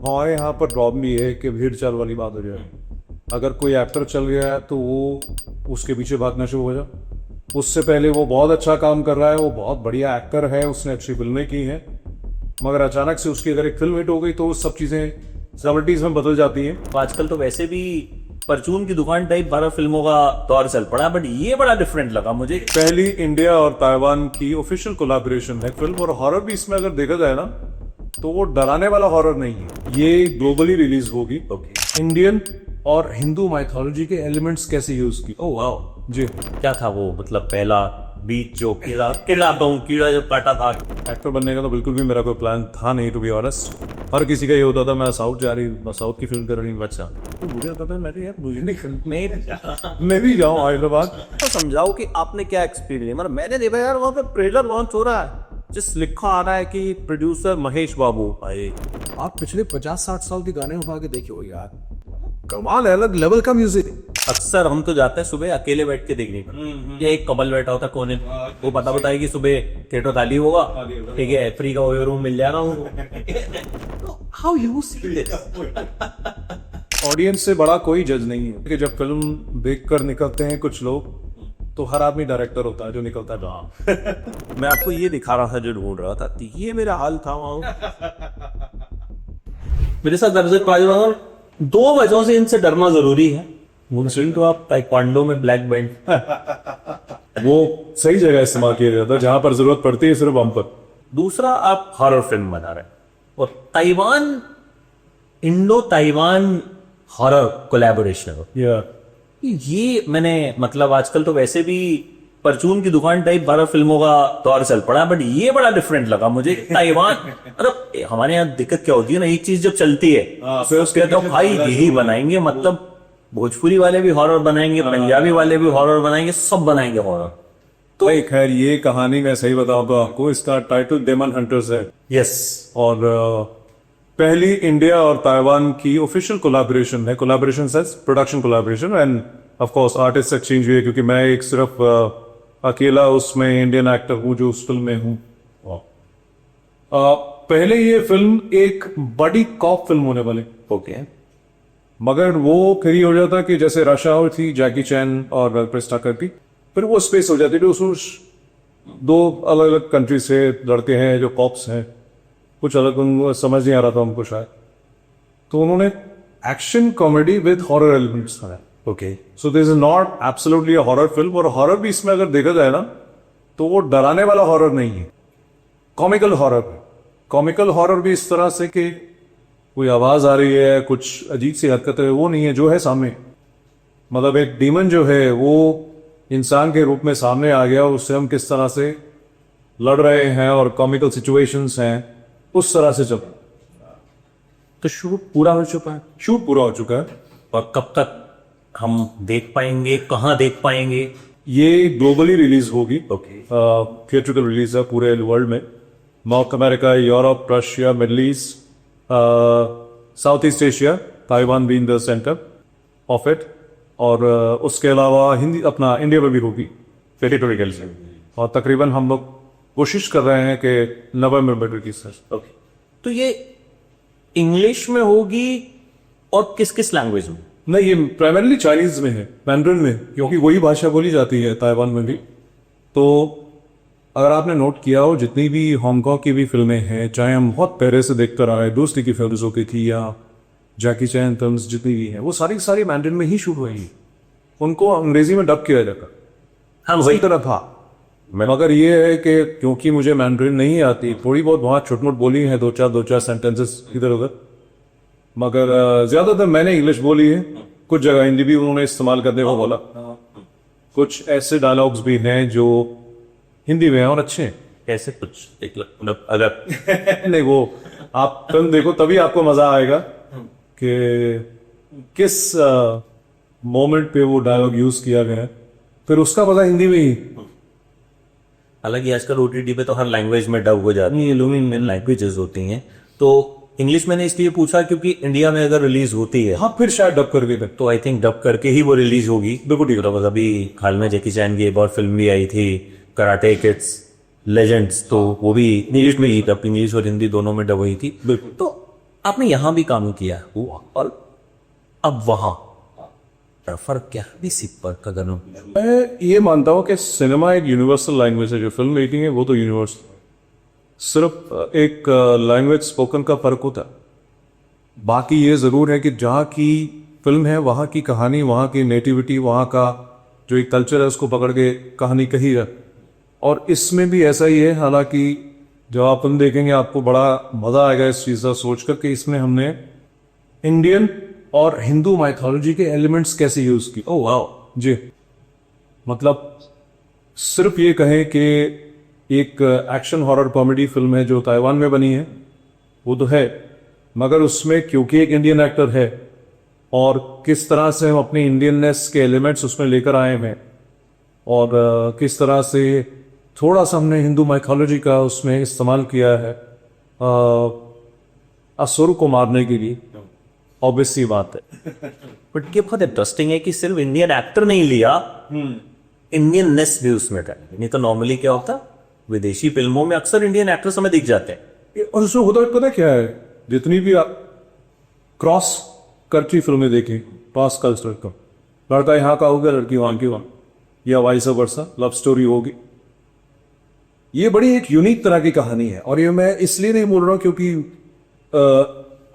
हमारे यहाँ पर प्रॉब्लम ये है कि भीड़ चाल वाली बात हो जाए। अगर कोई एक्टर चल गया है तो वो उसके पीछे भागना शुरू हो जाए। उससे पहले वो बहुत अच्छा काम कर रहा है, वो बहुत बढ़िया एक्टर है, उसने अच्छी फिल्में की हैं, मगर अचानक से उसकी अगर एक फिल्म हिट हो गई तो सब चीज़ें सेवेंटीज में बदल जाती हैं। तो आजकल तो वैसे भी परचून की दुकान टाइप 12 फिल्मों का दौर चल पड़ा, बट ये बड़ा डिफरेंट लगा मुझे। पहली इंडिया और ताइवान की ऑफिशियल कोलैबोरेशन है फिल्म, और हॉरर भी इसमें अगर देखा जाए ना तो वो डराने वाला हॉरर नहीं है। ये ग्लोबली रिलीज होगी। इंडियन और हिंदू माइथोलॉजी के एलिमेंट्स कैसे यूज की। ओह वाह, जी, क्या था वो, मतलब पहला बीच जो कीड़ा जब काटा था। एक्टर बनने का तो बिल्कुल भी मेरा कोई प्लान था नहीं, टू बी ऑनेस्ट। हर किसी का ये होता था मैं साउथ जा रही, मैं साउथ की फिल्म कर रही हूँ। अच्छा, तो मुझे होता था मैं यार मुझे नहीं फिल्म मैं भी जाऊँ हैदराबाद। तो समझाओ कि आपने क्या एक्सपीरियंस। मतलब मैंने देखा यार वहाँ पे ट्रेलर लॉन्च हो रहा है, जिस लिखा आ रहा है कि प्रोड्यूसर महेश बाबू भाई। आप पिछले 50-60 साल के गाने उठा के देखे हो यार, कमाल है, अलग लेवल का म्यूजिक। अक्सर हम तो जाते हैं सुबह अकेले बैठ के देखने का, ये एक कपल बैठा होता कोने में, वो पता बताए कि सुबह थिएटर खाली होगा, ठीक है, फ्री का रूम मिल जाएगा उनको। How you see this? Audience से बड़ा कोई जज नहीं है कि जब फिल्म देखकर निकलते हैं कुछ लोग, तो हर आदमी डायरेक्टर होता है जो निकलता है। मैं आपको ये दिखा रहा था जो ढूंढ रहा था, तो ये मेरा हाल था वहां। मेरे साथ दर्जक पाजवा 2 वजहों से इनसे डरना जरूरी है। मुस्लिम तो आप ताइक्वांडो में ब्लैक बेल्ट, वो सही जगह इस्तेमाल किया जाता है जहां पर जरूरत पड़ती है, सिर्फ हम पर। दूसरा आप हॉरर फिल्म बना रहे हैं, और Taiwan Indo Taiwan horror collaboration. या ये मैंने मतलब आजकल तो वैसे भी परचून की दुकान टाइप 12 फिल्मों का दौर चल पड़ा, बट ये बड़ा डिफरेंट लगा मुझे। ताइवान मतलब हमारे यहाँ दिक्कत क्या होती है ना, एक चीज जब चलती है फिर उसके तो भाई यही बनाएंगे, मतलब भोजपुरी वाले भी हॉरर बनाएंगे, पंजाबी वाले भी हॉरर बनाएंगे, सब बनाएंगे हॉरर। तो खैर ये कहानी मैं सही बताऊं तो आपको, इसका टाइटल डेमन हंटर्स है। यस, और पहली इंडिया और ताइवान की ऑफिशियल कोलैबोरेशन है। Collaboration sense production collaboration, end of course artist exchange हुई है, क्योंकि मैं एक सिर्फ अकेला उसमें इंडियन एक्टर हूं जो उस फिल्म में हूं। पहले ये फिल्म एक बड़ी कॉप फिल्म होने वाली, ओके, मगर वो फिर ये हो जाता कि जैसे रश आवर थी जैकी चैन और क्रिस टकर की, फिर वो स्पेस हो जाती थी। उसमें 2 अलग अलग कंट्री से लड़के हैं जो कॉप्स हैं, कुछ अलग उनको समझ नहीं आ रहा था उनको शायद, तो उन्होंने action comedy with horror elements बनाया। Okay, so this is not absolutely a horror film, और हॉरर भी इसमें अगर देखा जाए ना तो वो डराने वाला हॉरर नहीं है, कॉमिकल हॉरर है। कॉमिकल हॉरर भी इस तरह से कि कोई आवाज आ रही है, कुछ अजीब सी हरकत है, वो नहीं है जो है सामने। मतलब एक डीमन जो है वो इंसान के रूप में सामने आ गया, उससे हम किस तरह से लड़ रहे हैं और कॉमिकल सिचुएशंस हैं उस तरह से चल। तो शूट पूरा हो चुका है? शूट पूरा हो चुका है। और कब तक हम देख पाएंगे, कहाँ देख पाएंगे? ये ग्लोबली रिलीज होगी, ओके, थिएट्रिकल रिलीज है पूरे वर्ल्ड में। North America, Europe, Russia, middle east, south east Asia, Taiwan being the centre of it, और उसके अलावा हिंदी अपना इंडिया में भी होगी थिएट्रिकल से। और तकरीबन हम लोग कोशिश कर रहे हैं कि नवंबर में रिलीज है। ओके, तो ये इंग्लिश में होगी और किस किस लैंग्वेज में? नहीं, ये प्राइमरली चाइनीज में है, मैंड्रिन में, क्योंकि वही भाषा बोली जाती है ताइवान में भी। तो अगर आपने नोट किया हो, जितनी भी हांगकांग की भी फिल्में हैं, चाहे हम बहुत पहले से देखकर आ रहे हैं, दोस्ती की फिल्म जो की थी या जैकी चैन फिल्म्स जितनी भी हैं, वो सारी सारी मैंड्रिन में ही शूट हुई। उनको अंग्रेजी में डब किया जाता, हाँ वही तरह था। मगर ये है कि क्योंकि मुझे मैंड्रिन नहीं आती, थोड़ी बहुत वहाँ छोट मोट बोली है, दो चार सेंटेंसेस इधर उधर, मगर ज्यादातर मैंने इंग्लिश बोली है। कुछ जगह हिंदी भी उन्होंने इस्तेमाल करने को बोला। कुछ ऐसे डायलॉग्स भी हैं जो हिंदी में हैं और अच्छे हैं। कैसे कुछ एक मतलब अगर नहीं, वो आप फिल्म देखो तभी आपको मजा आएगा कि किस मोमेंट पे वो डायलॉग यूज किया गया है, फिर उसका पता हिंदी में ही। हालांकि आजकल ओटीटी पे तो हर लैंग्वेज में डब हो जाती है, लुमिंग लैंग्वेजेस होती हैं। तो इंग्लिश मैंने इसलिए पूछा क्योंकि इंडिया में अगर रिलीज होती है, हाँ, फिर शायद डब करके थे। तो आई थिंक डब करके ही वो रिलीज होगी। बिल्कुल ठीक है। अभी हाल में जैकी चैन की एक और फिल्म भी आई थी, कराटे किड्स लेजेंड्स, तो वो भी इंग्लिश में ही डब, इंग्लिश और हिंदी दोनों में डब हुई थी। बिल्कुल। तो आपने यहां भी काम किया और अब वहां फर्क क्या है सिपर का करूं? मैं ये मानता हूँ कि सिनेमा एक यूनिवर्सल लैंग्वेज है, जो फिल्म मेकिंग है वो तो यूनिवर्सल, सिर्फ एक लैंग्वेज स्पोकन का फर्क होता है। बाकी ये ज़रूर है कि जहाँ की फिल्म है वहाँ की कहानी, वहाँ की नेटिविटी, वहाँ का जो एक कल्चर है उसको पकड़ के कहानी कही है। और इसमें भी ऐसा ही है, हालांकि जब आप फिल्म देखेंगे आपको बड़ा मज़ा आएगा इस चीज़ का सोच कर कि इसमें हमने इंडियन और हिंदू माइथोलॉजी के एलिमेंट्स कैसे यूज़ किए। Oh wow. जी, मतलब सिर्फ ये कहें कि एक एक्शन हॉरर कॉमेडी फिल्म है जो ताइवान में बनी है, वो तो है, मगर उसमें क्योंकि एक इंडियन एक्टर है और किस तरह से हम अपनी इंडियननेस के एलिमेंट्स उसमें लेकर आए हैं और किस तरह से थोड़ा सा हमने हिंदू माइथोलॉजी का उसमें इस्तेमाल किया है असुर को मारने के लिए, ऑब्वियस सी बात है। बट ये बहुत इंटरेस्टिंग है कि सिर्फ इंडियन एक्टर नहीं लिया, इंडियन नेस भी उसमें का। नहीं तो नॉर्मली क्या होता, विदेशी फिल्मों में अक्सर इंडियन एक्टर्स हमें दिख जाते हैं। और उसमें होता पता क्या है, जितनी भी आप क्रॉस कंट्री फिल्में देखें, पास कल्चर का, लड़का यहाँ का होगा लड़की वहाँ की वहाँ, या वाइस वर्सा, लव स्टोरी होगी। ये बड़ी एक यूनिक तरह की कहानी है और ये मैं इसलिए नहीं बोल रहा हूँ क्योंकि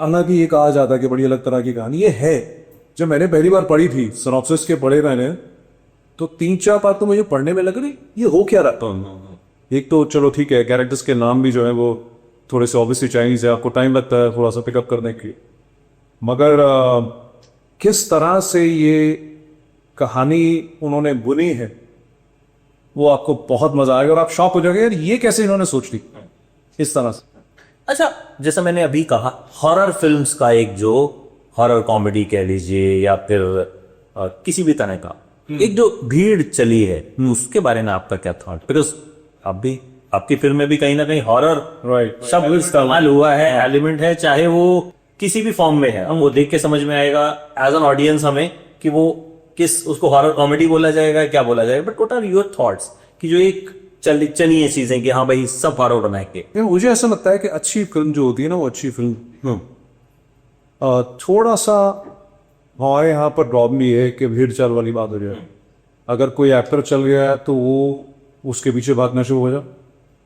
हालांकि ये कहा जाता है कि बड़ी अलग तरह की कहानी ये है। जब मैंने पहली बार पढ़ी थी, सिनॉप्सिस के पढ़े मैंने, तो 3-4 बार तो मुझे पढ़ने में लग रही ये हो क्या रहा। एक तो चलो ठीक है, कैरेक्टर्स के नाम भी जो है वो थोड़े से ऑब्वियसली चाइनीज है, आपको टाइम लगता है थोड़ा सा पिकअप करने के लिए, मगर किस तरह से ये कहानी उन्होंने बुनी है वो आपको बहुत मजा आएगा और आप शॉक हो जाओगे यार ये कैसे इन्होंने सोच ली इस तरह से। अच्छा, जैसा मैंने अभी कहा, हॉरर फिल्म्स का एक जो हॉरर कॉमेडी कह लीजिए या फिर किसी भी तरह का एक जो भीड़ चली है, उसके बारे में आपका क्या थॉट? बिकॉज अब भी आपकी फिल्म में भी कहीं ना कहीं हॉरर राइट शब्द इस्तेमाल हुआ है, एलिमेंट है, चाहे वो किसी भी फॉर्म में है, हम वो देख के समझ में आएगा एज एन ऑडियंस हमें कि वो किस, उसको हॉरर कॉमेडी बोला जाएगा, क्या बोला जाएगा। But what are your thoughts कि जो एक चली है चीजें कि हाँ भाई सब हॉरर बना के। मुझे ऐसा लगता है कि अच्छी फिल्म जो होती है ना, वो अच्छी फिल्म थोड़ा सा हमारे यहाँ पर प्रॉब्लम ये है कि भीड़ चाल वाली बात हो जाए। अगर कोई एक्टर चल गया है तो वो उसके पीछे भागना शुरू हो जाए,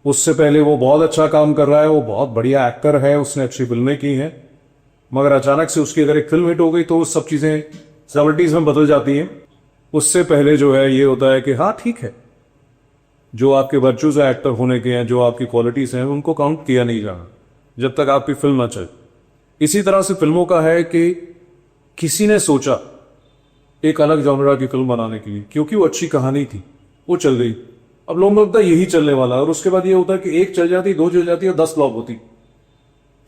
उससे पहले वो बहुत अच्छा काम कर रहा है, वो बहुत बढ़िया एक्टर है, उसने अच्छी फिल्में की हैं, मगर अचानक से उसकी अगर एक फिल्म हिट हो गई तो वो सब चीज़ें सेलिब्रिटीज में बदल जाती हैं। उससे पहले जो है ये होता है कि हाँ ठीक है, जो आपके वर्चूज है एक्टर होने के हैं, जो आपकी क्वालिटीज हैं, उनको काउंट किया नहीं जाना जब तक आपकी फिल्म ना चले। इसी तरह से फिल्मों का है कि किसी ने सोचा एक अलग जॉनरा की फिल्म बनाने के लिए, क्योंकि वो अच्छी कहानी थी, वो चल गई। अब लोगों को लगता है यही चलने वाला है और उसके बाद ये होता है कि एक चल जाती, 2 चल जाती और 10 फ्लॉप होती,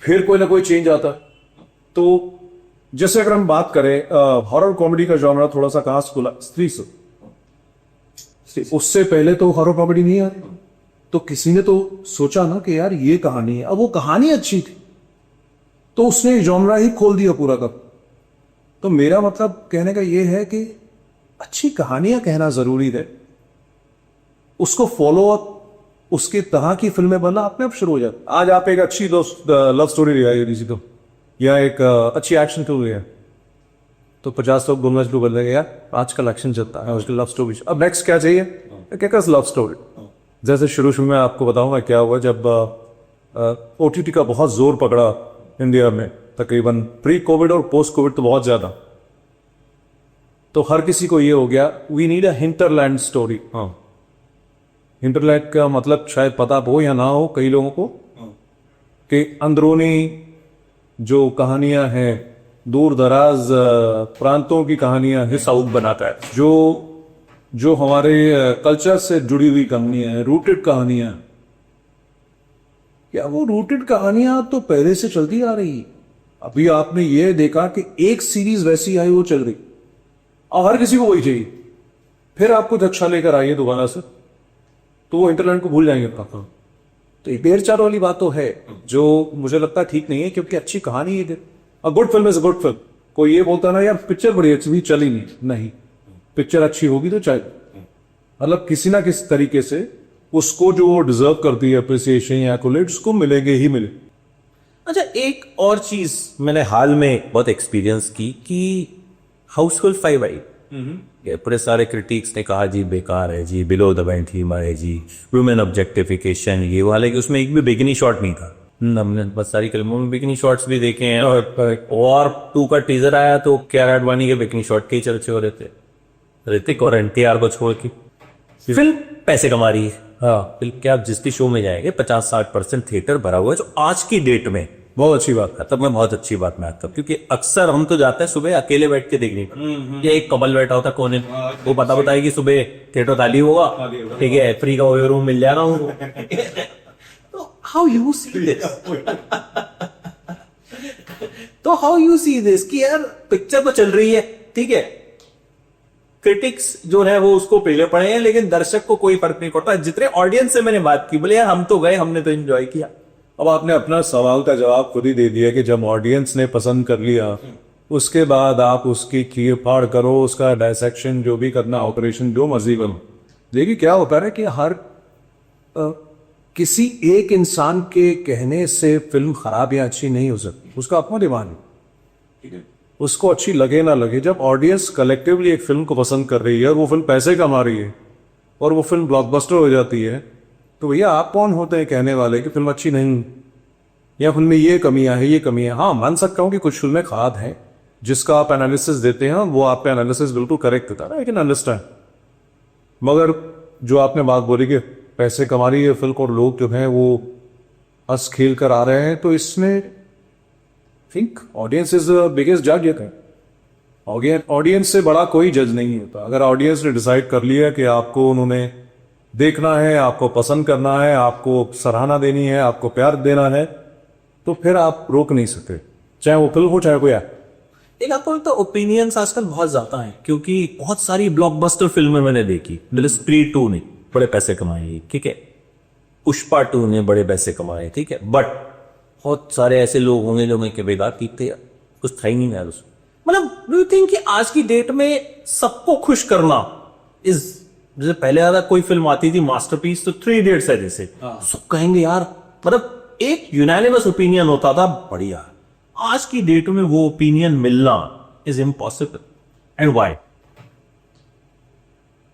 फिर कोई ना कोई चेंज आता। तो जैसे अगर हम बात करें हॉरर कॉमेडी का जॉनरा थोड़ा सा कहां से खुला, स्त्री से, उससे पहले तो हॉरर कॉमेडी नहीं आ रही, तो किसी ने तो सोचा ना कि यार ये कहानी है, अब वो कहानी अच्छी थी तो उसने जॉनरा ही खोल दिया पूरा का। तो मेरा मतलब कहने का ये है कि अच्छी कहानियां कहना जरूरी है, उसको फॉलो अप, उसके तरह की फिल्में बनना अपने आप शुरू हो जाए। आज आप एक अच्छी लव स्टोरी ले आइए किसी को, या एक अच्छी एक्शन फिल्म ले आए, तो 50 लोग बोलना शुरू कर देंगे यार आजकल एक्शन चलता है, उसकी लव स्टोरी। अब नेक्स्ट क्या चाहिए, क्या लव स्टोरी। जैसे शुरू में आपको बताऊंगा क्या हुआ जब OTT का बहुत जोर पकड़ा इंडिया में, तकरीबन प्री कोविड और पोस्ट कोविड तो बहुत ज्यादा, तो हर किसी को ये हो गया we need a hinterland story. हाँ, हिंटरलैंड का मतलब शायद पता हो या ना हो कई लोगों को, कि अंदरूनी जो कहानियां हैं, दूर दराज प्रांतों की कहानियां हैं, साउथ बनाता है, जो हमारे कल्चर से जुड़ी हुई कहानियां हैं, रूटेड कहानियां। क्या वो रूटेड कहानियां तो पहले से चलती आ रही। अभी आपने ये देखा कि एक सीरीज वैसी आई वो चल रही और हर किसी को वही चाहिए, फिर आप कुछ अच्छा लेकर आइए दोबारा से तो वो इंटरलैंड को भूल जाएंगे अपना। तो एक बेर चार वाली बात तो है जो मुझे लगता है ठीक नहीं है, क्योंकि अच्छी कहानी है। A good film is a good film. कोई ये बोलता ना यार पिक्चर बड़ी अच्छी चली नहीं, पिक्चर अच्छी होगी तो चाहिए, मतलब किसी ना किसी तरीके से उसको जो डिजर्व करती है अप्रिसिएशन या एक्कोलेट्स उसको मिलेंगे ही मिले। अच्छा, एक और चीज मैंने हाल में बहुत एक्सपीरियंस की कि हाउसफुल 5 आई, ये पूरे सारे क्रिटिक्स ने कहा जी बेकार है जी, बिलो द बेल्ट ह्यूमर है जी, वुमेन ऑब्जेक्टिफिकेशन ये वाले, कि उसमें एक भी बिकिनी शॉट नहीं था। हमने बहुत सारी फिल्मों में बिकिनी शॉट्स भी देखे हैं, और 2 का टीजर आया तो कियारा आडवाणी के बिकिनी शॉट के ही चर्चे हो रहे थे, ऋतिक और एनटीआर को छोड़ के। फिल्म पैसे कमा रही है, हाँ, फिल्म क्या, आप जिस भी शो में जाएंगे 50-60% थिएटर भरा हुआ है, जो आज की डेट में बहुत अच्छी बात है। तब मैं बहुत अच्छी बात में आता हूँ, क्योंकि अक्सर हम तो जाते हैं सुबह अकेले बैठ के देखने, या एक कमल बैठा होता कोने में, वो पता बताएगी सुबह थिएटर खाली होगा, ठीक है, फ्री का रूम मिल जाएगा उनको। तो हाउ यू सी दिस, तो हाउ यू सी दिस कि यार पिक्चर तो चल रही है, ठीक है, क्रिटिक्स जो है वो उसको पहले पढ़े हैं, लेकिन दर्शक को कोई फर्क नहीं पड़ता। जितने ऑडियंस से मैंने बात की, बोले यार हम तो गए, हमने तो एंजॉय किया। अब आपने अपना सवाल का जवाब खुद ही दे दिया कि जब ऑडियंस ने पसंद कर लिया, उसके बाद आप उसकी चीर फाड़ करो, उसका डायसेक्शन जो भी करना, ऑपरेशन जो मर्जी करो। देखिए क्या होता है कि हर किसी एक इंसान के कहने से फिल्म खराब या अच्छी नहीं हो सकती, उसका अपना दिमाग है, ठीक है, उसको अच्छी लगे ना लगे। जब ऑडियंस कलेक्टिवली एक फिल्म को पसंद कर रही है और वो फिल्म पैसे कमा रही है और वो फिल्म ब्लॉकबस्टर हो जाती है, तो भैया आप कौन होते हैं कहने वाले कि फिल्म अच्छी नहीं, या फिल्म में ये कमियां है, ये कमियां। हाँ, मान सकता हूं कि कुछ फिल्में खराब हैं, जिसका आप एनालिसिस देते हैं वो आप पे एनालिसिस बिल्कुल करेक्ट होता है, आई कैन अंडरस्टैंड। मगर जो आपने बात बोली कि पैसे कमा रही है फिल्म और लोग जो हैं वो हंस खेल कर आ रहे हैं, तो इसमें think audience is the biggest जज। ये कहें ऑडियंस से बड़ा कोई जज नहीं होता। अगर ऑडियंस ने डिसाइड कर लिया कि आपको उन्होंने देखना है, आपको पसंद करना है, आपको सराहना देनी है, आपको प्यार देना है, तो फिर आप रोक नहीं सकते, चाहे वो फिल्म हो चाहे कोई है। एक आपको तो ओपिनियंस आजकल बहुत ज्यादा है, क्योंकि बहुत सारी ब्लॉकबस्टर फिल्में मैंने देखी। स्प्रीट 2 ने बड़े पैसे कमाए, ठीक है, पुष्पा 2 ने बड़े पैसे कमाए, ठीक है, बट बहुत सारे ऐसे लोग होंगे जो मैं के बेकार पीते, कुछ था ही नहीं यार उसमें। मतलब डू यू थिंक कि आज की डेट में सबको खुश करना इज, जैसे पहले ज्यादा कोई फिल्म आती थी मास्टरपीस, तो 3 इडियट्स है जैसे, सब कहेंगे यार, मतलब एक यूनानिमस ओपिनियन होता था बढ़िया। आज की डेट में वो ओपिनियन मिलना इज इम्पॉसिबल, एंड व्हाई?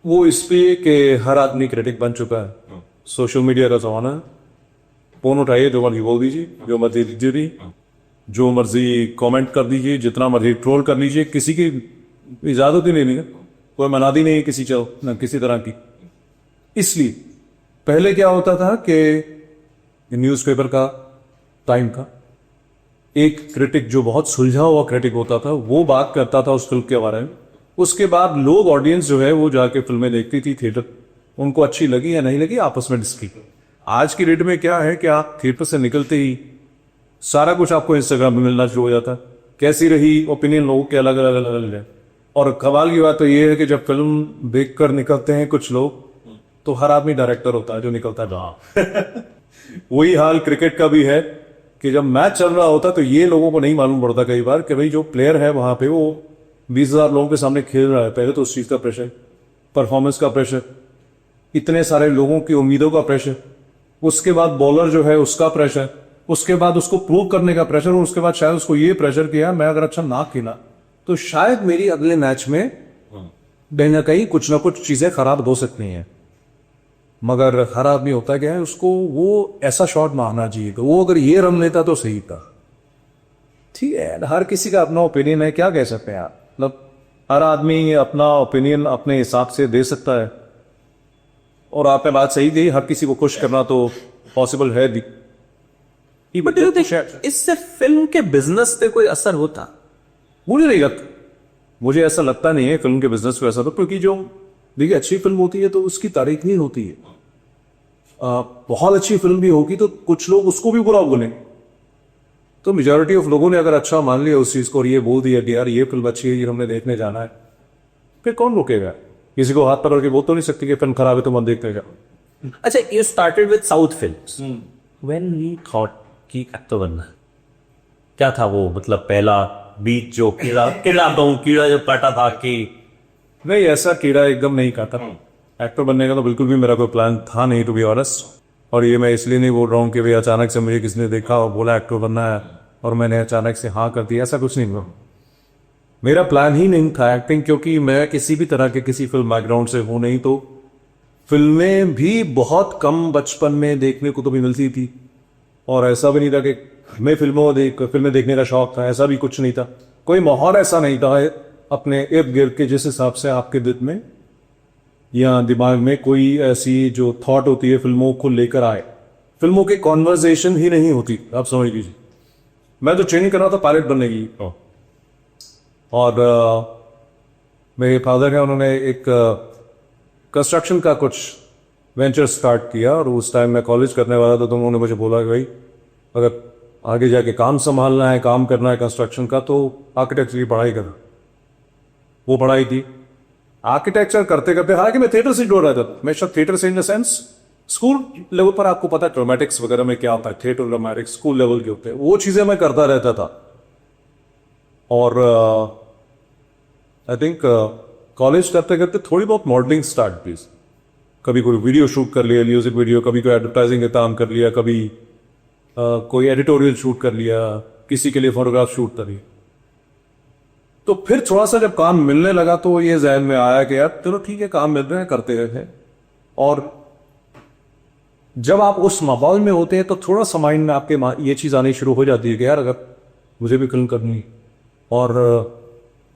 वो इसलिए कि हर आदमी क्रिटिक बन चुका है, सोशल मीडिया का जमाना है, फोन उठाइए, जो मर्जी बोल दीजिए, जो मर्जी लिख दीजिए, जो मर्जी कमेंट कर दीजिए, जितना मर्जी ट्रोल कर लीजिए, किसी की इजाजत ही नहीं है, कोई मनादी नहीं है किसी चल ना किसी तरह की। इसलिए पहले क्या होता था कि न्यूज़पेपर का, टाइम का, एक क्रिटिक जो बहुत सुलझा हुआ क्रिटिक होता था, वो बात करता था उस फिल्म के बारे में, उसके बाद लोग, ऑडियंस जो है वो जाके फिल्में देखती थी, थिएटर, उनको अच्छी लगी या नहीं लगी आपस में डिस्कस। आज की डेट में क्या है कि आप थिएटर से निकलते ही सारा कुछ आपको इंस्टाग्राम में मिलना शुरू हो जाता है, कैसी रही ओपिनियन लोगों के अलग अलग अलग अलग है। और कमाल की बात तो ये है कि जब फिल्म देखकर निकलते हैं कुछ लोग, तो हर आदमी डायरेक्टर होता है जो निकलता है। वही हाल क्रिकेट का भी है कि जब मैच चल रहा होता तो ये लोगों को नहीं मालूम पड़ता कई बार कि भाई जो प्लेयर है वहां पे वो 20,000 लोगों के सामने खेल रहा है। पहले तो उस चीज का प्रेशर, परफॉर्मेंस का प्रेशर, इतने सारे लोगों की उम्मीदों का प्रेशर, उसके बाद बॉलर जो है उसका प्रेशर, उसके बाद उसको प्रूव करने का प्रेशर, और उसके बाद शायद उसको ये प्रेशर किया मैं अगर अच्छा ना खेला तो शायद मेरी अगले मैच में कहीं ना कहीं कुछ ना कुछ चीजें खराब हो सकती हैं। मगर हर आदमी होता क्या है, उसको वो ऐसा शॉट मारना चाहिए कि वो अगर ये रन लेता तो सही था। ठीक है, हर किसी का अपना ओपिनियन है, क्या कह सकते हैं आप, मतलब हर आदमी अपना ओपिनियन अपने हिसाब से दे सकता है। और आपने बात सही दी, हर किसी को खुश करना तो पॉसिबल है भी, बट इससे फिल्म के बिजनेस पे कोई असर होता? मुझे नहीं लगता, मुझे ऐसा लगता नहीं है फिल्म के बिजनेस पे ऐसा, तो क्योंकि जो देखिए अच्छी फिल्म होती है तो उसकी तारीफ नहीं होती है। बहुत अच्छी फिल्म भी होगी तो कुछ लोग उसको भी बुरा बोलेंगे, तो मेजॉरिटी ऑफ लोगों ने अगर अच्छा मान लिया उस चीज को और ये बोल दिया कि यार ये फिल्म अच्छी है, ये हमने देखने जाना है, फिर कौन रोकेगा? किसी को हाथ पकड़ के बोल तो नहीं सकती कि फिल्म खराब है तो मत देखने जाओ। अच्छा, you started with south films, when we thought कि एक्टर बनना, क्या था वो, मतलब पहला बीच जो कीड़ा जब काटा था कि नहीं, ऐसा कीड़ा एकदम नहीं काटा। एक्टर बनने का तो बिल्कुल भी मेरा कोई प्लान था नहीं, टू बी ऑनेस्ट। और ये मैं इसलिए नहीं बोल रहा हूँ कि भाई अचानक से मुझे किसी ने देखा और बोला एक्टर बनना है और मैंने अचानक से हाँ कर दिया, ऐसा कुछ नहीं हुआ। मेरा प्लान ही नहीं था एक्टिंग, क्योंकि मैं किसी भी तरह के किसी फिल्म बैकग्राउंड से हूँ नहीं, तो फिल्में भी बहुत कम बचपन में देखने को तो भी मिलती थी, और ऐसा भी नहीं था कि हमें फिल्में देखने का शौक था, ऐसा भी कुछ नहीं था। कोई माहौल ऐसा नहीं था अपने इर्द गिर्द के जिस हिसाब से आपके दिल में या दिमाग में कोई ऐसी जो थॉट होती है फिल्मों को लेकर आए। फिल्मों की कॉन्वर्जेशन ही नहीं होती, आप समझ लीजिए। मैं तो ट्रेनिंग कर रहा था पायलट बनने की, और मेरे फादर है, उन्होंने एक कंस्ट्रक्शन का कुछ वेंचर स्टार्ट किया, और उस टाइम मैं कॉलेज करने वाला था, तो उन्होंने मुझे बोला कि भाई अगर आगे जाके काम संभालना है, काम करना है कंस्ट्रक्शन का, तो आर्किटेक्चर की पढ़ाई कर। वो पढ़ाई थी आर्किटेक्चर करते करते, हालांकि मैं थिएटर से जुड़ रहा था। मैं शायद थिएटर से in the sense school level पर, आपको पता है ड्रामेटिक्स वगैरह में क्या होता है, थिएटर ड्रामेटिक्स स्कूल लेवल के होते हैं, वो चीजें मैं करता रहता था। और आई थिंक कॉलेज करते करते थोड़ी बहुत मॉडलिंग स्टार्ट की। कभी कोई वीडियो शूट कर लिया, म्यूजिक वीडियो, कभी कोई एडवर्टाइजिंग का काम कर लिया, कभी कोई एडिटोरियल शूट कर लिया, किसी के लिए फोटोग्राफ शूट कर लिया। तो फिर थोड़ा सा जब काम मिलने लगा तो ये जहन में आया कि यार चलो ठीक है, काम मिल रहे हैं, करते रहते हैं। और जब आप उस माहौल में होते हैं तो थोड़ा सा माइंड में आपके ये चीज़ आनी शुरू हो जाती है कि यार अगर मुझे भी फिल्म करनी। और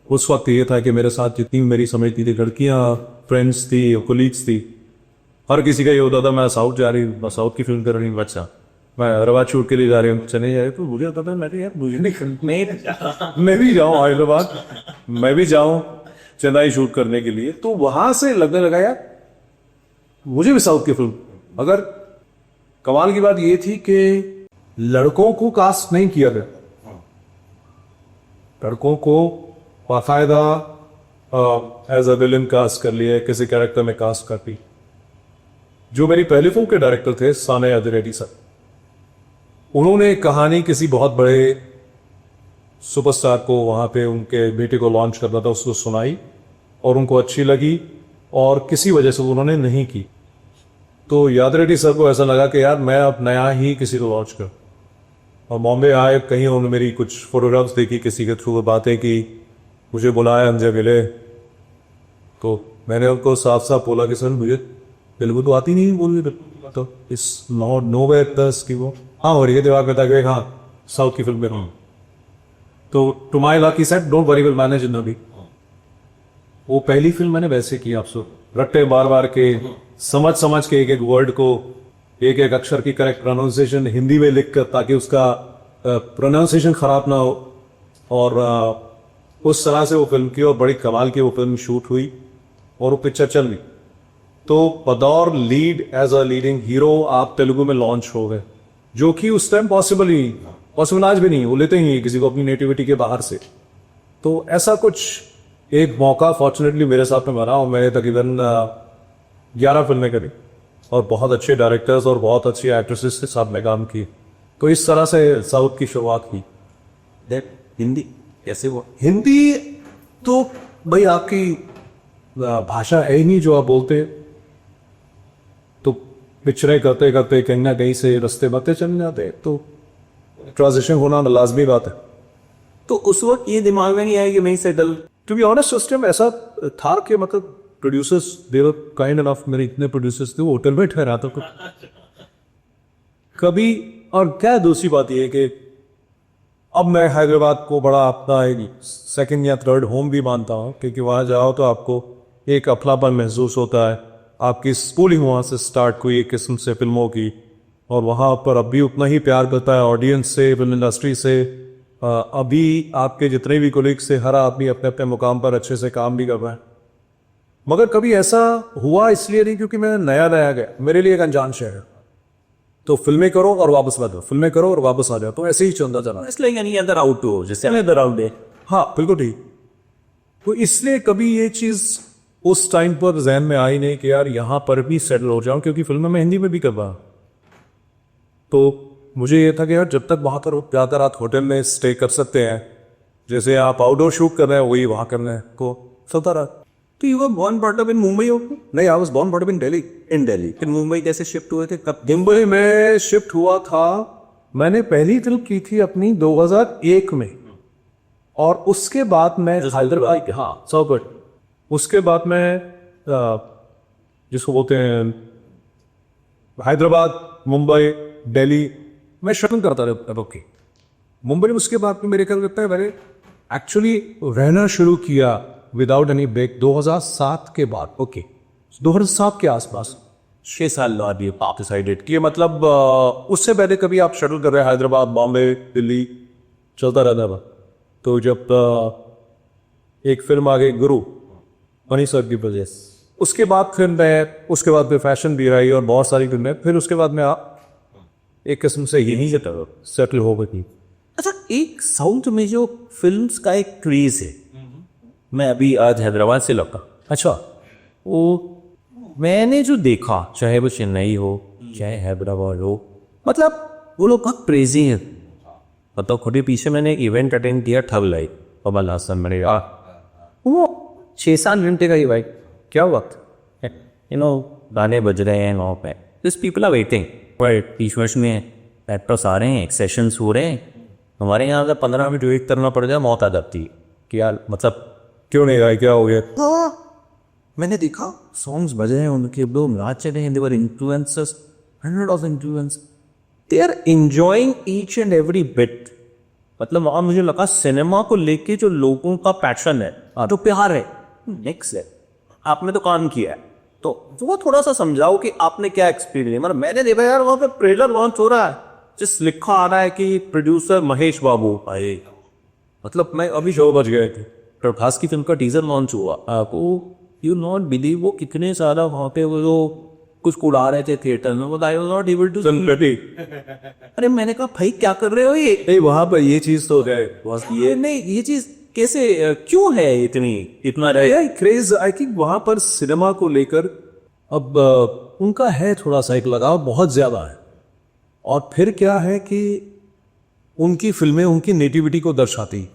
उस वक्त ये था कि मेरे साथ जितनी मेरी समझती थी लड़कियां, फ्रेंड्स थी, कोलीग्स थी, हर किसी का ये होता था मैं साउथ जा रही हूँ, मैं साउथ की फिल्म कर रही हूँ, अच्छा मैं हैदराबाद शूट के लिए जा रही हूँ, चेन्नई जा रही हूँ। तो मुझे होता था मैं यार मुझे नहीं, मैं भी जाऊँ हैदराबाद, मैं भी जाऊँ चेन्नई शूट करने के लिए। तो वहां से लगने लगा यार मुझे भी साउथ की फिल्म। अगर कमाल की बात ये थी कि लड़कों को कास्ट नहीं किया गया, लड़कों को बाकायदा एज अ विलन कास्ट कर लिया, किसी कैरेक्टर में कास्ट कर दी। जो मेरी पहली फिल्म के डायरेक्टर थे साने अदिरेड्डी सर, उन्होंने कहानी किसी बहुत बड़े सुपरस्टार को, वहां पे उनके बेटे को लॉन्च करना था, उसको सुनाई और उनको अच्छी लगी, और किसी वजह से उन्होंने नहीं की। तो यादरेड्डी सर को ऐसा लगा कि यार मैं अब नया ही किसी को लॉन्च कर, और बॉम्बे आए, कहीं उन्होंने मेरी कुछ फोटोग्राफ्स देखी, किसी के थ्रू बातें की, मुझे बुलाया, हमसे मिले। तो मैंने उनको साफ साफ बोला कि सर मुझे तेलुगु तो आती नहीं, बोल तो इस नॉट नो वे दस की वो हाँ हो रही है, दिमाग में था कि हाँ साउथ की फिल्म में हूँ। तो to my luck he said don't worry will manage in अभी। वो पहली फिल्म मैंने वैसे की, आप सब रट्टे बार बार के समझ के एक एक वर्ड को, एक एक अक्षर की करेक्ट प्रोनाउंसिएशन हिंदी में लिखकर, ताकि उसका प्रोनाउंसिएशन खराब ना हो। और उस तरह से वो फिल्म की, और बड़ी कमाल की वो फिल्म शूट हुई और वो पिक्चर चल गई। तो बतौर lead, as a leading hero आप तेलुगु में लॉन्च हो गए, जो कि उस टाइम पॉसिबल आज भी नहीं, वो लेते ही किसी को अपनी नेटिविटी के बाहर से। तो ऐसा कुछ एक मौका फॉर्चुनेटली मेरे साथ में बना, और मैंने तकरीबन 11 फिल्में करी, और बहुत अच्छे डायरेक्टर्स और बहुत अच्छी एक्ट्रेसेस के साथ मैं काम की। तो इस तरह से साउथ की शुरुआत की। हिंदी कैसे हुआ? हिंदी तो भाई आपकी भाषा है ही नहीं जो आप बोलते हैं, तो पिक्चरें करते करते कहीं ना कहीं से रास्ते बातें चल जाते हैं, तो ट्रांजिशन होना लाजमी बात है। तो उस वक्त ये दिमाग में नहीं आया कि मैं सेटल। टू बी ऑनेस्ट उस टाइम ऐसा था कि मतलब producers they were kind enough, मेरे इतने प्रोड्यूसर्स थे, वो होटल में ठहराता था कभी। और क्या दूसरी बात ये है कि अब मैं हैदराबाद को बड़ा अपना एक सेकंड या थर्ड होम भी मानता हूँ, क्योंकि वहाँ जाओ तो आपको एक अपनापन महसूस होता है। आपकी स्कूलिंग वहाँ से स्टार्ट हुई एक किस्म से फिल्मों की, और वहाँ पर अब भी उतना ही प्यार करता है ऑडियंस से, फिल्म इंडस्ट्री से। अभी आपके जितने भी कोलीग्स से हर आदमी अपने अपने मुकाम पर अच्छे से काम भी कर रहा है। मगर कभी ऐसा हुआ इसलिए नहीं क्योंकि मैं नया गया, मेरे लिए एक अनजान शहर है, तो फिल्में करो और वापस आ जाओ, फिल्में करो और वापस आ जाओ, तो ऐसे ही चलता चला। इसलिए यानी अंदर आउट हो, जैसे अंदर आउट है। हाँ बिल्कुल ठीक। तो इसलिए कभी ये चीज उस टाइम पर जहन में आई नहीं कि यार यहाँ पर भी सेटल हो जाऊं, क्योंकि फिल्म में हिंदी में भी कर रहा। तो मुझे ये था कि यार जब तक वहां पर ज़्यादातर आप होटल में स्टे कर सकते हैं, जैसे आप आउटडोर शूट कर रहे हैं वही वहां करना है को चलता रहा। तो you were born brought up in Mumbai हो? नहीं, I was born brought up in Delhi. In Delhi. फिर मुंबई कैसे शिफ्ट हुए थे, कब? मुंबई में शिफ्ट हुआ था, मैंने पहली फिल्म की थी अपनी 2001 में, और उसके बाद मैं हैदराबाद, हाँ सो गुड, उसके बाद मैं जिसको बोलते हैं हैदराबाद, मुंबई, दिल्ली मैं शटल करता रहता था। मुंबई में उसके बाद में मेरे ख्याल लगता है मैंने एक्चुअली रहना शुरू किया विदाउट एनी ब्रेक 2007 के बाद। 2007 के आसपास 6 साल बाद ये आप डिसाइडेड कि मतलब उससे पहले कभी आप शटल कर रहे हैं हैदराबाद, बॉम्बे, दिल्ली, चलता रहता था। तो जब एक फिल्म आ गई गुरु मनी सर की वजह से, उसके बाद फिर फैशन भी रही और बहुत सारी फिल्में, फिर उसके बाद में आप एक किस्म से यहीं से सेटल हो गई। अच्छा, एक साउथ में जो फिल्म्स का एक क्रेज है, मैं अभी आज हैदराबाद से लौटा। अच्छा, वो मैंने जो देखा, चाहे वो चेन्नई हो चाहे हैदराबाद हो, मतलब वो लोग बहुत क्रेजी हैं। मतलब खुद ही पीछे मैंने एक इवेंट अटेंड किया, ठग लाई कमल हासन, मैंने वो 6-7 घंटे का ही भाई, क्या वक्त गाने बज रहे हैं वहाँ पे, this people are waiting, T shirts में एक्टर्स आ रहे हैं, सेशंस हो रहे हैं। हमारे यहाँ अगर 15 मिनट वेट करना पड़ जाए मौत आ जाती है कि यार मतलब क्यों नहीं रहा, क्या हो गया? मैंने देखा सॉन्ग्स बजे हैं उनके, लोग नाच रहे हैं, they were influencers, 100 of influence, they are enjoying each and every bit. मतलब वहाँ मुझे लगा सिनेमा को लेके जो लोगों का पैशन है, जो प्यार है, नेक्स्ट है। आपने तो काम किया है, तो वो थोड़ा सा समझाओ कि आपने क्या एक्सपीरियंस। मतलब मैंने देखा यार वहाँ पे ट्रेलर लॉन्च हो रहा है, जिस लिखा आ रहा है कि प्रोड्यूसर महेश बाबू आए, मतलब मैं अभी शो बच गए थे, प्रभास की फिल्म का टीजर लॉन्च हुआ, आपको यू नॉट बिलीव वो कितने सारा वहाँ पे वो जो कुछ उड़ा रहे थे थिएटर में, वो I was not able to. अरे मैंने कहा भाई क्या कर रहे हो ये? नहीं, वहां पर ये चीज तो है, ये नहीं, ये चीज कैसे क्यों है इतना रहे क्रेज? आई थिंक वहां पर सिनेमा को लेकर अब उनका है थोड़ा सा एक लगाव बहुत ज्यादा है। और फिर क्या है कि उनकी फिल्में उनकी नेटिविटी को दर्शाती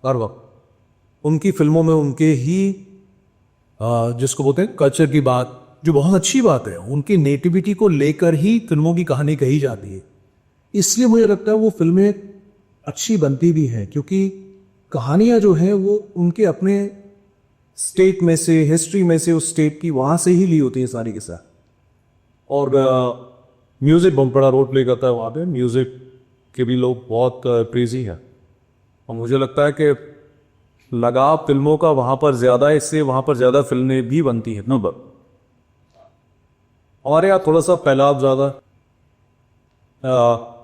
हर वक्त, उनकी फिल्मों में उनके ही जिसको बोलते हैं कल्चर की बात, जो बहुत अच्छी बात है, उनकी नेटिविटी को लेकर ही फिल्मों की कहानी कही जाती है। इसलिए मुझे लगता है वो फिल्में अच्छी बनती भी हैं, क्योंकि कहानियां जो हैं वो उनके अपने स्टेट में से, हिस्ट्री में से, उस स्टेट की वहाँ से ही ली होती है सारी के साथ। और म्यूज़िक बहुत बड़ा रोल प्ले करता है वहाँ पे, म्यूज़िक के भी लोग बहुत क्रेजी हैं, और मुझे लगता है कि लगाव फिल्मों का वहाँ पर ज़्यादा है, इससे वहाँ पर ज़्यादा फिल्में भी बनती हैं। नंबर हमारे यहाँ थोड़ा सा फैलाव ज़्यादा,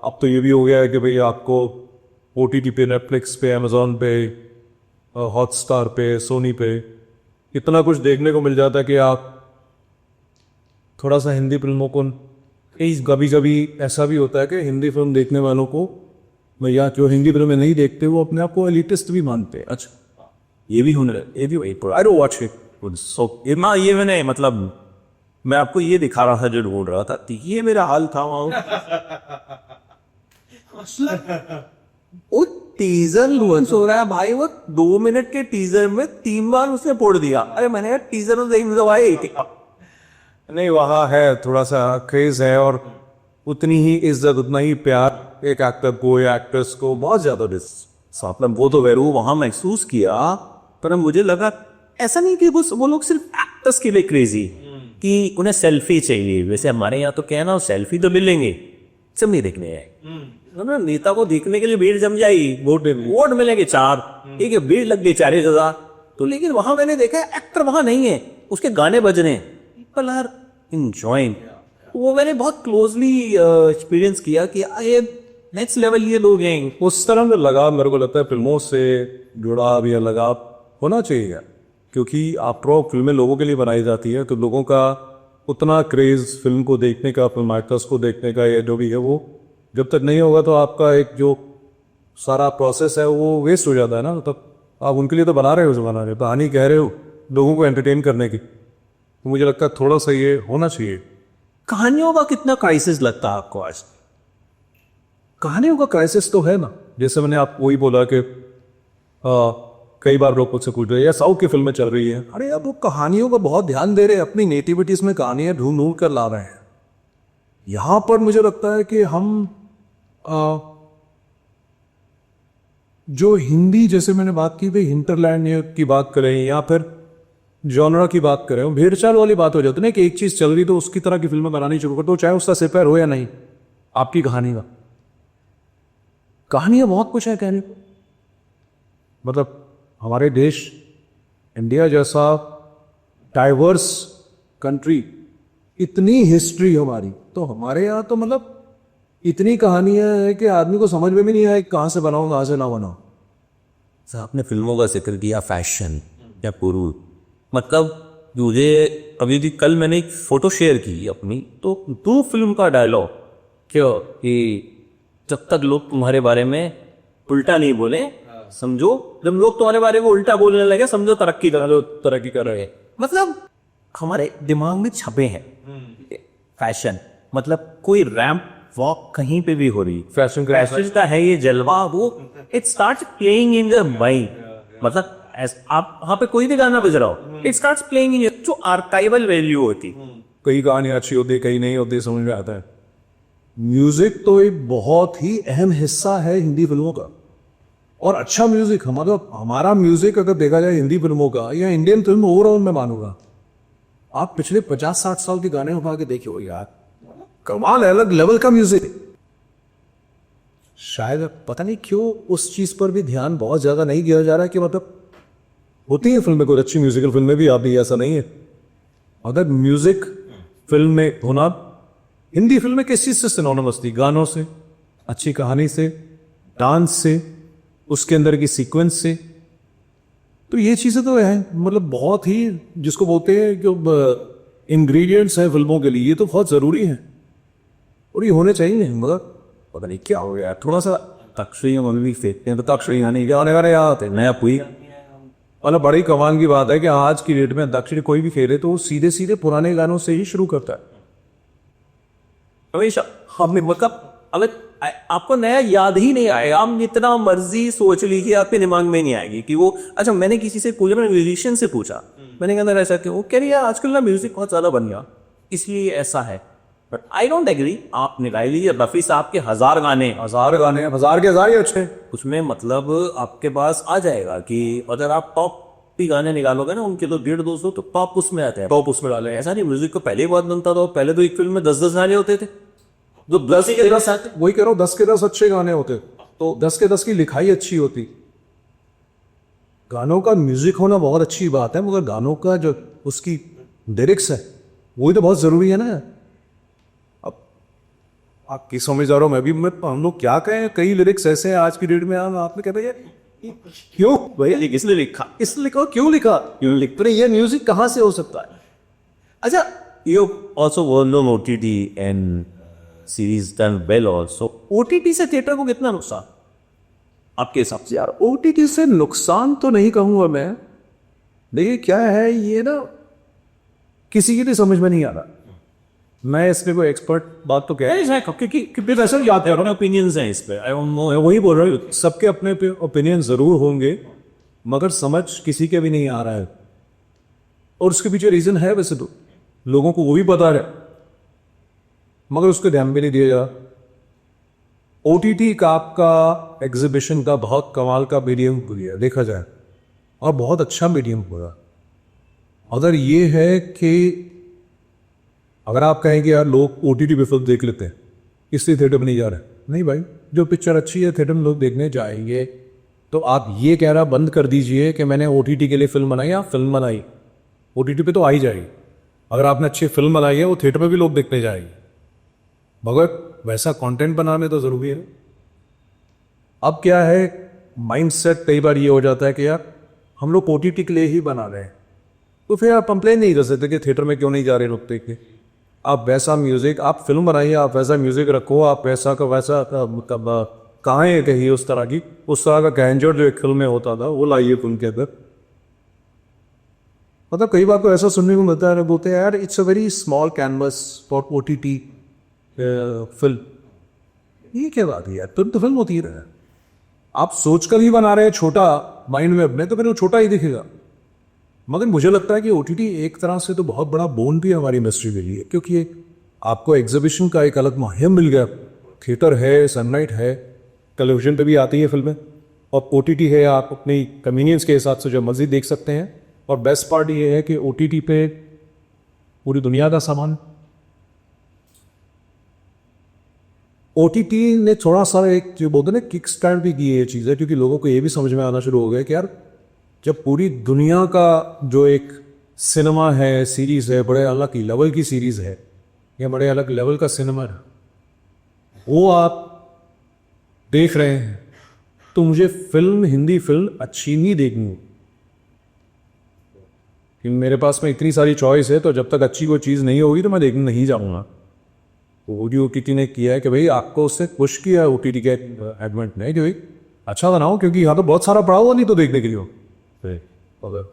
अब तो ये भी हो गया है कि भाई आपको OTT पे, नेटफ्लिक्स पे, अमेजोन पे, हॉटस्टार पे, सोनी पे इतना कुछ देखने को मिल जाता है कि आप थोड़ा सा हिंदी फिल्मों को, कभी कभी ऐसा भी होता है कि हिंदी फिल्म देखने वालों को, भैया जो हिंदी फिल्में नहीं देखते वो अपने आप को एलिटिस्ट भी मानते हैं। अच्छा, ये भी होने लगा, ये भी वही आई डोंट वॉच इट। सो ये मैंने मतलब मैं आपको ये दिखा रहा था जो ढूंढ रहा था, तो ये मेरा हाल था वहां। वो टीजर लॉन्च हो रहा है भाई, वो 2 मिनट के टीजर में 3 बार उसने फोड़ दिया। अरे मैंने यार टीजर तो देख लो भाई। नहीं, वहाँ है थोड़ा सा क्रेज है, और उतनी ही इज्जत, उतना ही प्यार एक एक्टर को या एक्ट्रेस को, बहुत ज्यादा मतलब वो तो वैरू वहां महसूस किया, पर मुझे लगा ऐसा नहीं कि वो लोग सिर्फ एक्टर्स के लिए क्रेजी कि उन्हें सेल्फी चाहिए। वैसे हमारे यहाँ तो क्या है ना, सेल्फी तो मिलेंगे, सब नहीं देखने आए। नेता को देखने के लिए भीड़ जम जाएगी, वोट मिलेंगे 4, ठीक है, भीड़ लग गई 40,000। तो लेकिन वहां मैंने देखा एक्टर वहां नहीं है, उसके गाने बज रहे हैं, पीपल आर एंजॉयिंग। वो मैंने बहुत क्लोजली एक्सपीरियंस किया कि ये नेक्स्ट लेवल ये लोग हैं। उस तरह का लगाव मेरे को लगता है फिल्मों से जुड़ा भी लगाव होना चाहिए, क्योंकि आफ्टर ऑल फिल्में लोगों के लिए बनाई जाती है, तो लोगों का उतना क्रेज फिल्म को देखने का, फिल्म एक्टर्स को देखने का, ये जो भी है वो जब तक नहीं होगा तो आपका एक जो सारा प्रोसेस है वो वेस्ट हो जाता है ना। मतलब आप उनके लिए तो बना रहे हो, बना रहे हो, कहानी कह रहे हो लोगों को एंटरटेन करने की, तो मुझे लगता है थोड़ा सा ये होना चाहिए। कहानियों का कितना क्राइसिस लगता है आपको आज? कहानियों का क्राइसिस तो है ना, जैसे मैंने आपको वही बोला कि कई बार लोग मुझसे पूछ रहे हैं, या साउथ की फिल्में चल रही है, अरे अब वो कहानियों पर बहुत ध्यान दे रहे हैं, अपनी नेटिविटीज में कहानियां ढूंढ ढूंढ कर ला रहे हैं। यहां पर मुझे लगता है कि हम जो हिंदी, जैसे मैंने बात की भाई हिंटरलैंड की बात करें या फिर जॉनरा की बात करें, भेड़चाल वाली बात हो जाती है ना कि एक चीज चल रही तो उसकी तरह की फिल्में बनानी शुरू कर दो, चाहे उसका सिर हो या नहीं। आपकी कहानी का कहानियां बहुत कुछ है कहने को। मतलब हमारे देश इंडिया जैसा डाइवर्स कंट्री, इतनी हिस्ट्री हमारी, तो हमारे यहाँ तो मतलब इतनी कहानियां हैं कि आदमी को समझ में भी नहीं आए कहाँ से बनाओ कहाँ से ना बनाओ। सर आपने फिल्मों का जिक्र किया, फैशन या पुरुष, मतलब मुझे अभी भी कल मैंने एक फोटो शेयर की अपनी, तो 2 फिल्म का डायलॉग क्यों कि जब तक लोग तुम्हारे बारे में उल्टा नहीं बोले समझो, जब लोग तुम्हारे बारे में उल्टा बोलने लगे समझो तरक्की कर रहे हैं। मतलब हमारे दिमाग में छपे हैं फैशन, मतलब कोई रैंप वॉक कहीं पे भी हो रही, फैशन का है ये जलवा, वो it start playing in the mind. मतलब आप वहां पे कोई भी गाना बज रहा हो, इट स्टार्ट प्लेइंग इन, जो आर्काइवल वैल्यू होती। कई कहानियां अच्छी होती है, कई नहीं होती, समझ में आता है। म्यूजिक तो एक बहुत ही अहम हिस्सा है हिंदी फिल्मों का, और अच्छा म्यूजिक हमारा म्यूजिक अगर देखा जाए हिंदी फिल्मों का या इंडियन फिल्म ओवरऑल में मानूंगा, आप पिछले 50-60 साल के गाने उठा के देखिए यार, कमाल है, अलग लेवल का म्यूजिक। शायद पता नहीं क्यों उस चीज पर भी ध्यान बहुत ज्यादा नहीं दिया जा रहा है कि मतलब होती है फिल्में, कोई अच्छी म्यूजिकल फिल्में भी आती है, ऐसा नहीं है। अगर म्यूजिक फिल्म में होना, हिंदी फिल्में किस चीज से सिनोनिमस थी? गानों से, अच्छी कहानी से, डांस से, उसके अंदर की सीक्वेंस से। तो ये चीजें तो है, मतलब बहुत ही जिसको बोलते हैं जो इंग्रेडिएंट्स हैं फिल्मों के लिए, ये तो बहुत जरूरी है और ये होने चाहिए। मगर पता नहीं क्या हो गया, थोड़ा सा तक्षरी मम्मी भी फेंकते हैं, तो दक्षिणी गाने क्या होने वाले यार, नया पुई। मतलब बड़ी कमाल की बात है कि आज की डेट में दक्षिणी कोई भी फेरे तो वो सीधे सीधे पुराने गानों से ही शुरू करता है हमेशा। हमने मतलब अगर आपको नया याद ही नहीं आएगा, आप जितना मर्जी सोच लीजिए आपके दिमाग में नहीं आएगी कि वो। अच्छा मैंने किसी से पूछा, मैंने म्यूजिशियन से पूछा, मैंने कहा ऐसा क्यों, वो कह रही है आजकल ना म्यूजिक बहुत ज्यादा बन गया इसलिए ऐसा है। But I don't agree. आप निकाल लीजिए रफी साहब के 1000 गाने, 1000 गाने, 1000 के 1000 ही अच्छे हैं। उसमें मतलब आपके पास आ जाएगा कि अगर आप टॉप भी गाने निकालोगे ना उनके, तो 150-200 तो टॉप उसमें आते हैं, टॉप उसमें डाले। ऐसा नहीं म्यूजिक को पहले ही बहुत बनता था, पहले तो एक फिल्म में 10-10 गाने होते थे, जो 10 के 10 आते। वही कह रहा हूँ, 10 के 10 अच्छे गाने होते, तो 10 के 10 की लिखाई अच्छी होती। गानों का म्यूजिक होना बहुत अच्छी बात है, मगर गानों का जो उसकी लिरिक्स है वही तो बहुत जरूरी है ना। अब आपकी समझ आ रहा हूँ मैं भी, हम लोग क्या कहें, कई लिरिक्स ऐसे हैं आज की डेट में, आपने कहते हैं क्यों भैया ये किसने लिखा, किसने लिखा, क्यों लिखा, क्यों लिख रहे, ये म्यूजिक कहाँ से हो सकता है। अच्छा you also worked on OTT and series done well also. OTT से थिएटर को कितना नुकसान आपके हिसाब से? यार OTT से नुकसान तो नहीं कहूंगा मैं, देखिए क्या है ये ना, किसी की भी समझ में नहीं आ रहा। मैं इसमें कोई एक्सपर्ट बात तो कह है क्योंकि वैसे याद है ओपिनियंस हैं इस पे, आई डोंट नो, वही बोल रहा हूँ। सबके अपने ओपिनियन जरूर होंगे, मगर समझ किसी के भी नहीं आ रहा है, और उसके पीछे रीजन है वैसे तो लोगों को वो भी पता है, मगर उसको ध्यान भी नहीं दिया जा। OTT का आपका एग्जीबिशन का बहुत कमाल का मीडियम हुआ देखा जाए, और बहुत अच्छा मीडियम हुआ। अगर ये है कि अगर आप कहें कि यार लोग OTT पे फिल्म देख लेते हैं इसलिए थिएटर में नहीं जा रहे, नहीं भाई, जो पिक्चर अच्छी है थिएटर में लोग देखने जाएंगे। तो आप ये कहना बंद कर दीजिए कि मैंने OTT के लिए फिल्म बनाई, आप फिल्म बनाई OTT पे तो आ ही जाएगी। अगर आपने अच्छी फिल्म बनाई है वो थिएटर में भी लोग देखने जाएंगे, मगर वैसा कंटेंट बनाने तो जरूरी है। अब क्या है, माइंडसेट कई बार ये हो जाता है कि यार हम लोग OTT के लिए ही बना रहे हैं, तो फिर आप कंप्लेन नहीं कर सकते कि थिएटर में क्यों नहीं जा रहे लोग देखने। आप वैसा म्यूजिक, आप फिल्म बनाइए, आप वैसा म्यूजिक रखो, आप वैसा का वैसा मतलब कहाँ है कहीं उस तरह की, उस तरह का कैंजर जो एक फिल्म में होता था वो लाइए फिल्म के अंदर। मतलब कई बार तो ऐसा सुनने को मिलता है, बोलते हैं यार it's a very small canvas for OTT film. ये क्या बात है यार, फिल्म तो फिल्म होती है, आप सोचकर ही बना रहे हैं छोटा, माइंड में अपने, तो फिर वो छोटा ही दिखेगा। मगर मुझे लगता है कि ओटीटी एक तरह से तो बहुत बड़ा बोन भी है हमारी इंडस्ट्री के लिए, क्योंकि ये आपको एग्जीबिशन का एक अलग माध्यम मिल गया। थिएटर है, सनलाइट है, टेलीविजन पे भी आती है फिल्में, और ओटीटी है, आप अपनी कन्वीनियंस के हिसाब से जो मर्जी देख सकते हैं। और बेस्ट पार्ट ये है कि ओटीटी पे पूरी दुनिया का सामान। ओटीटी ने थोड़ा सा एक जो बोलते हैं ना किक स्टार्ट भी की है ये चीज़, क्योंकि लोगों को ये भी समझ में आना शुरू हो गया कि यार जब पूरी दुनिया का जो एक सिनेमा है, सीरीज़ है, बड़े अलग लेवल की सीरीज़ है या बड़े अलग लेवल का सिनेमा है, वो आप देख रहे हैं, तो मुझे फिल्म, हिंदी फिल्म अच्छी नहीं देखनी है। कि मेरे पास में इतनी सारी चॉइस है, तो जब तक अच्छी कोई चीज़ नहीं होगी तो मैं देखने नहीं जाऊँगा। ओटीटी ने किया है कि भाई आपको उससे पुश किया ओटीटी के एडमेंट ने कि भाई अच्छा बनाओ, क्योंकि यहाँ तो बहुत सारा पड़ा हुआ नहीं तो देखने के लिए हो। अगर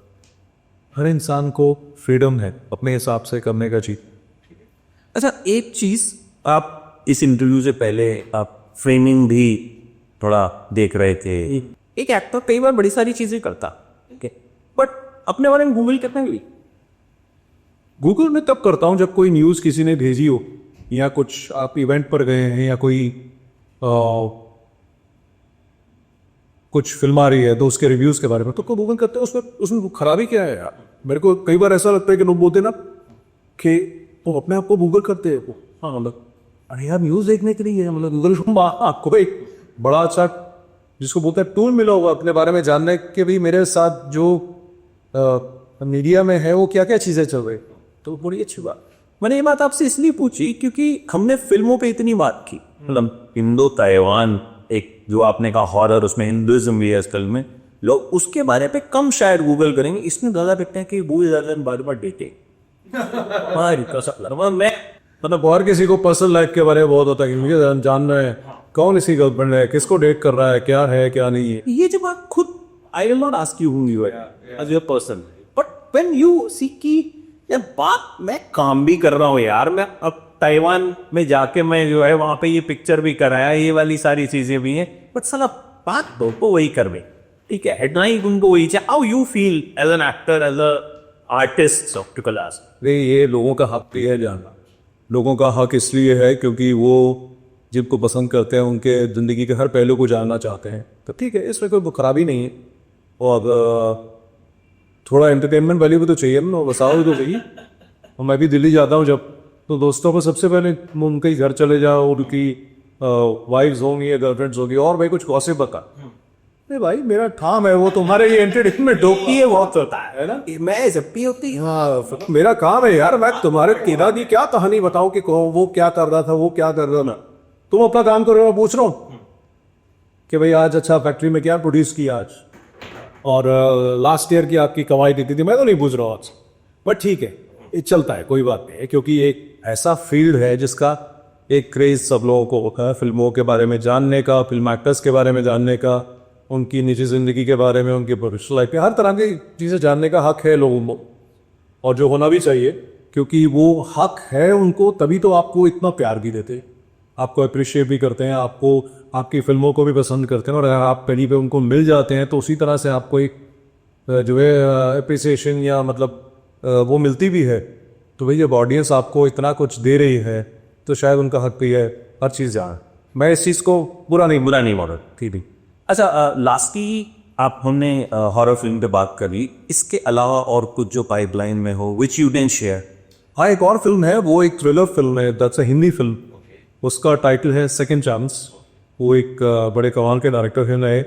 हर इंसान को फ्रीडम है अपने हिसाब से करने का चीज। अच्छा, एक चीज, आप इस इंटरव्यू से पहले आप फ्रेमिंग भी थोड़ा देख रहे थे। एक एक्टर कई बार बड़ी सारी चीजें करता, बट अपने बारे में गूगल कितना भी? गूगल में तब करता हूँ जब कोई न्यूज़ किसी ने भेजी हो, या कुछ आप इवेंट पर गए हैं, या कोई कुछ फिल्म आ रही है तो उसके रिव्यूज़ के बारे में तो गूगल करते हैं। उसमें खराबी क्या है यार? मेरे को कई बार ऐसा लगता है कि लोग बोलते हैं ना कि वो अपने आप को गूगल करते हैं। हाँ, मतलब अरे यार न्यूज़ देखने के लिए मतलब गूगल आपको एक बड़ा अच्छा जिसको बोलते हैं टूल मिला होगा अपने बारे में जानने के, भी मेरे साथ जो मीडिया में है वो क्या क्या चीज़ें चल रही, तो बड़ी अच्छी बात। मैंने ये बात आपसे इसलिए पूछी क्योंकि हमने फिल्मों पे इतनी बात की, मतलब इंडो ताइवान, एक जो आपने कहा हॉरर, उसमें हिंदुइज्म भी है आजकल में, लोग उसके बारे पे कम शायद गूगल करेंगे। इसमें ज्यादा देखते हैं कि वो ज्यादा बार बार डेटिंग मैं मतलब और किसी को पर्सनल लाइफ के बारे में बहुत होता है कि मुझे जानना है कौन इसकी गर्लफ्रेंड है, किसको डेट कर रहा है, क्या नहीं है। ये जब आप खुद, I will not ask you whom you as your person, but when you see की यार बात मैं काम भी कर रहा हूँ यार, मैं अब ताइवान में जाके मैं जो है वहां पे ये पिक्चर भी कराया, ये वाली सारी चीजें भी हैं, बट साला बात तो वही कर में, ठीक है, हेडलाइन उनको वही चाहिए। How you feel as an actor, as a artist of to class? ये लोगों का हक भी है जानना। लोगों का हक इसलिए है क्योंकि वो जिनको पसंद करते हैं उनके ज़िंदगी के हर पहलू को जानना चाहते हैं, तो ठीक है, इसमें कोई खराबी नहीं है। और थोड़ा एंटरटेनमेंट वैल्यू भी तो चाहिए ना, वसाओ भी तो चाहिए। और मैं भी दिल्ली जाता हूँ जब, तो दोस्तों को सबसे पहले उनके घर चले जाओ, उनकी वाइफ्स होंगी या गर्लफ्रेंड्स होगी, और भाई कुछ गॉसिप बता। अरे भाई मेरा काम है वो तुम्हारे ये एंटरटेनमेंट होती है, बहुत होता है ना, मैं जब भी होती हाँ मेरा काम है यार, मैं तुम्हारे केदा की क्या कहानी बताऊं कि वो क्या कर रहा था, वो क्या कर रहा था। तुम अपना काम करो, मैं पूछ रहा हूँ कि भाई आज अच्छा फैक्ट्री में क्या प्रोड्यूस किया आज, और लास्ट ईयर की आपकी कमाई कितनी थी, मैं तो नहीं पूछ रहा हूँ आज, बट ठीक है ये चलता है, कोई बात नहीं है, क्योंकि एक ऐसा फील्ड है जिसका एक क्रेज सब लोगों को होता है, फिल्मों के बारे में जानने का, फिल्म एक्टर्स के बारे में जानने का, उनकी निजी जिंदगी के बारे में, उनकी प्रोफेशनल लाइफ में, हर तरह की चीज़ें जानने का हक है लोगों को, और जो होना भी चाहिए, क्योंकि वो हक है उनको, तभी तो आपको इतना प्यार भी देते हैं, आपको अप्रिशिएट भी करते हैं, आपको आपकी फिल्मों को भी पसंद करते हैं, और अगर आप कहीं पे उनको मिल जाते हैं तो उसी तरह से आपको एक जो है अप्रिसिएशन या मतलब वो मिलती भी है। तो भाई जब ऑडियंस आपको इतना कुछ दे रही है तो शायद उनका हक भी है हर चीज़ जाने। मैं इस चीज़ को बुरा नहीं मान रहा, ठीक है। अच्छा, लास्टली आप हमने हॉरर फिल्म पे बात करी, इसके अलावा और कुछ जो पाइपलाइन में हो विच यू कैन शेयर? हाँ, एक और फिल्म है, वो एक थ्रिलर फिल्म है, दैट्स अ हिंदी फिल्म, उसका टाइटल है सेकंड चांस। वो एक बड़े कमाल के डायरेक्टर है नए,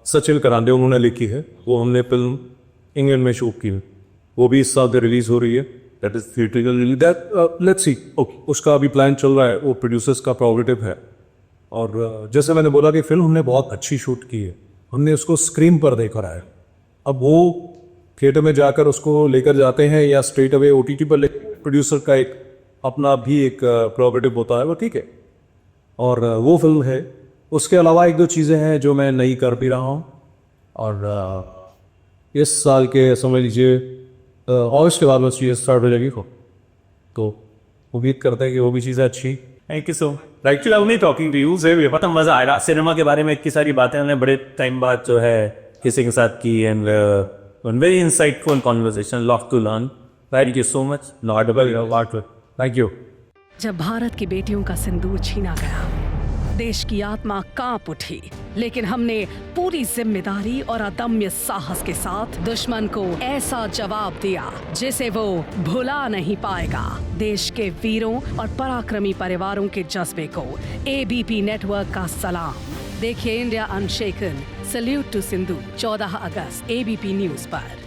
सचिन करांडे, उन्होंने लिखी है। वो हमने फिल्म इंग्लैंड में शूट की है, वो भी इस साल रिलीज हो रही है, that is theatrical release, that let's see, okay, उसका अभी प्लान चल रहा है, वो प्रोड्यूसर्स का प्रोग्रेटिव है। और जैसे मैंने बोला कि फिल्म हमने बहुत अच्छी शूट की है, हमने उसको स्क्रीन पर देखा है। अब वो थिएटर में जाकर उसको लेकर जाते हैं या स्ट्रेट अवे ओटीटी पर प्रोड्यूसर का एक अपना भी एक प्रोग्रेटिव होता है, वो ठीक है। और वो फिल्म है। उसके अलावा एक दो चीज़ें हैं जो मैं नई कर भी रहा हूँ, और इस साल के समझ लीजिए अगस्त के बाद बस चीज़ें स्टार्ट हो जाएगी, तो उम्मीद करते हैं कि वो भी चीज़ें अच्छी। Thank you so much. Actually I was talking to you, से पता मजा आ रहा, सिनेमा के बारे में इतनी सारी बातें हमने बड़े टाइम बाद जो है किसी के साथ की and very insightful conversation, lot to learn. Thank you so much. Thank you. जब भारत की बेटियों का सिंदूर छीना गया, देश की आत्मा कांप उठी, लेकिन हमने पूरी जिम्मेदारी और अदम्य साहस के साथ दुश्मन को ऐसा जवाब दिया जिसे वो भुला नहीं पाएगा। देश के वीरों और पराक्रमी परिवारों के जज्बे को एबीपी नेटवर्क का सलाम। देखिए India unshaken, salute to Sindhu 14 अगस्त एबीपी न्यूज पर।